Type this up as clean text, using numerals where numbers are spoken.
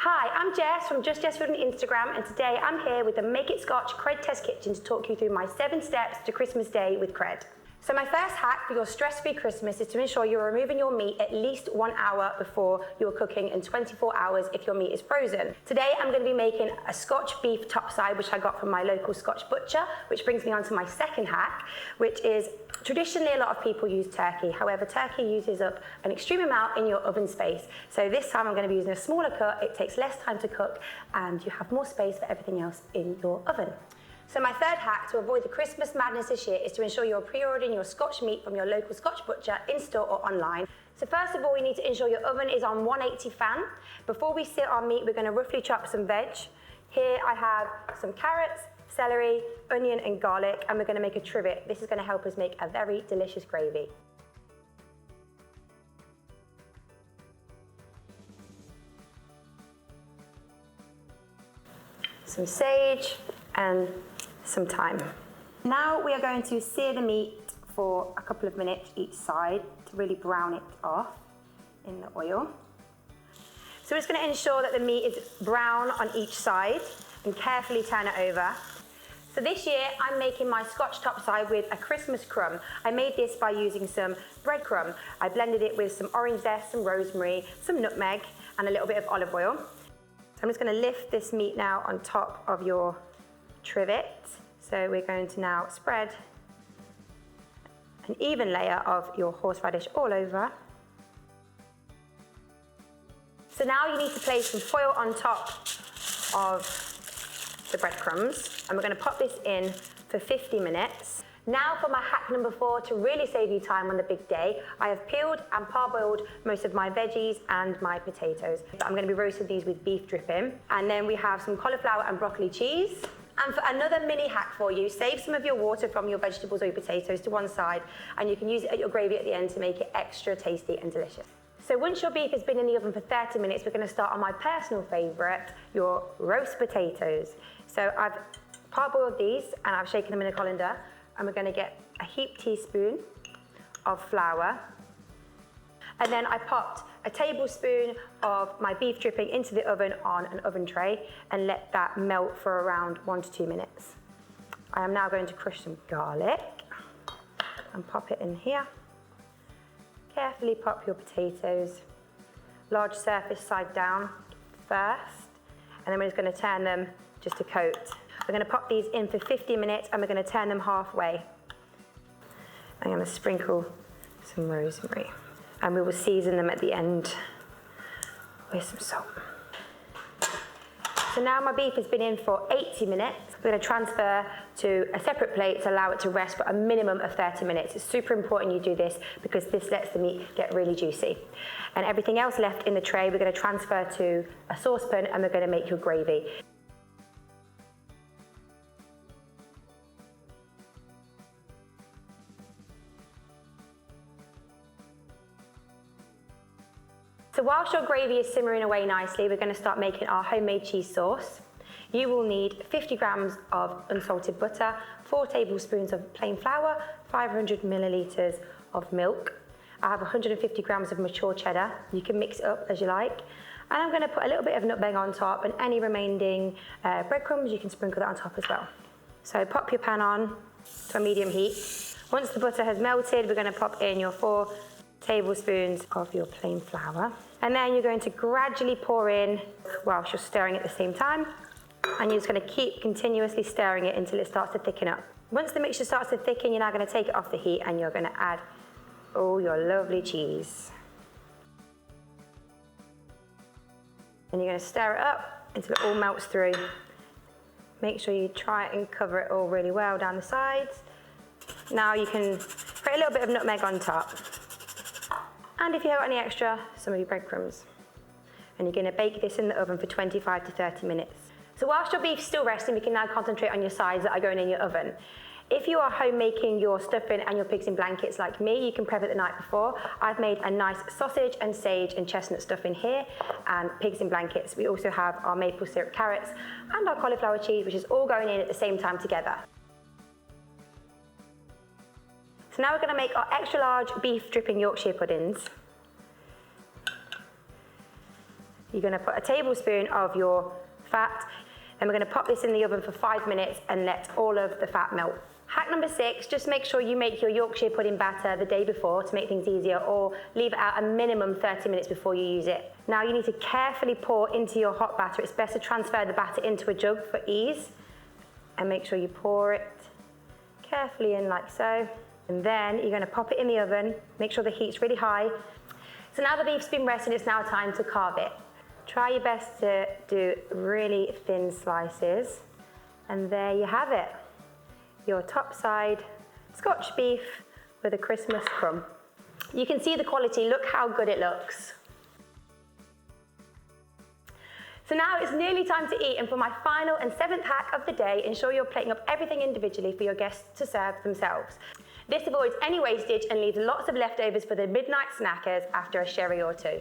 Hi, I'm Jess from Just Jess Food on Instagram, and today I'm here with the Make It Scotch Cred Test kitchen to talk you through my 7 steps to Christmas Day with cred. So my first hack for your stress-free Christmas is to ensure you're removing your meat at least 1 hour before you're cooking and 24 hours if your meat is frozen. Today I'm going to be making a Scotch beef topside, which I got from my local Scotch butcher, which brings me on to my second hack, which is traditionally a lot of people use turkey. However, turkey uses up an extreme amount in your oven space. So this time I'm going to be using a smaller cut. It takes less time to cook and you have more space for everything else in your oven. So my third hack to avoid the Christmas madness this year is to ensure you're pre-ordering your Scotch meat from your local Scotch butcher in-store or online. So first of all, you need to ensure your oven is on 180 fan. Before we sear our meat, we're going to roughly chop some veg. Here I have some carrots, celery, onion and garlic, and we're going to make a trivet. This is going to help us make a very delicious gravy. Some sage and some thyme. Now we are going to sear the meat for a couple of minutes each side to really brown it off in the oil. So we're just going to ensure that the meat is brown on each side and carefully turn it over. So this year I'm making my Scotch topside with a Christmas crumb. I made this by using some breadcrumb. I blended it with some orange zest, some rosemary, some nutmeg and a little bit of olive oil. So I'm just going to lift this meat now on top of your trivet. So we're going to now spread an even layer of your horseradish all over. So now you need to place some foil on top of the breadcrumbs, and we're going to pop this in for 50 minutes. Now for my hack number 4 to really save you time on the big day. I have peeled and parboiled most of my veggies and my potatoes. I'm going to be roasting these with beef dripping. And then we have some cauliflower and broccoli cheese. And for another mini hack for you, save some of your water from your vegetables or your potatoes to one side, and you can use it at your gravy at the end to make it extra tasty and delicious. So once your beef has been in the oven for 30 minutes, we're going to start on my personal favourite, your roast potatoes. So I've parboiled these and I've shaken them in a colander, and we're going to get a heaped teaspoon of flour. And then I popped a tablespoon of my beef dripping into the oven on an oven tray and let that melt for around 1 to 2 minutes. I am now going to crush some garlic and pop it in here. Carefully pop your potatoes, large surface side down first, and then we're just going to turn them just a coat. We're going to pop these in for 50 minutes and we're going to turn them halfway. I'm going to sprinkle some rosemary and we will season them at the end with some salt. So now my beef has been in for 80 minutes. We're going to transfer to a separate plate to allow it to rest for a minimum of 30 minutes. It's super important you do this because this lets the meat get really juicy. And everything else left in the tray, we're going to transfer to a saucepan and we're going to make your gravy. So whilst your gravy is simmering away nicely, we're going to start making our homemade cheese sauce. You will need 50 grams of unsalted butter, 4 tablespoons of plain flour, 500 millilitres of milk. I have 150 grams of mature cheddar. You can mix it up as you like. And I'm going to put a little bit of nutmeg on top, and any remaining breadcrumbs, you can sprinkle that on top as well. So pop your pan on to a medium heat. Once the butter has melted, we're going to pop in your 4 tablespoons of your plain flour. And then you're going to gradually pour in whilst you're stirring at the same time. And you're just going to keep continuously stirring it until it starts to thicken up. Once the mixture starts to thicken, you're now going to take it off the heat and you're going to add all your lovely cheese. And you're going to stir it up until it all melts through. Make sure you try and cover it all really well down the sides. Now you can put a little bit of nutmeg on top. And if you have any extra, some of your breadcrumbs. And you're going to bake this in the oven for 25 to 30 minutes. So whilst your beef's still resting, we can now concentrate on your sides that are going in your oven. If you are home making your stuffing and your pigs in blankets like me, you can prep it the night before. I've made a nice sausage and sage and chestnut stuffing here, and pigs in blankets. We also have our maple syrup carrots and our cauliflower cheese, which is all going in at the same time together. So now we're going to make our extra large beef dripping Yorkshire puddings. You're gonna put a tablespoon of your fat, and we're gonna pop this in the oven for 5 minutes and let all of the fat melt. Hack number 6, just make sure you make your Yorkshire pudding batter the day before to make things easier, or leave it out a minimum 30 minutes before you use it. Now you need to carefully pour into your hot batter. It's best to transfer the batter into a jug for ease, and make sure you pour it carefully in like so. And then you're gonna pop it in the oven, make sure the heat's really high. So now the beef's been resting, it's now time to carve it. Try your best to do really thin slices, and there you have it. Your top side Scotch beef with a Christmas crumb. You can see the quality, look how good it looks. So now it's nearly time to eat, and for my final and 7th hack of the day, ensure you're plating up everything individually for your guests to serve themselves. This avoids any wastage and leaves lots of leftovers for the midnight snackers after a sherry or two.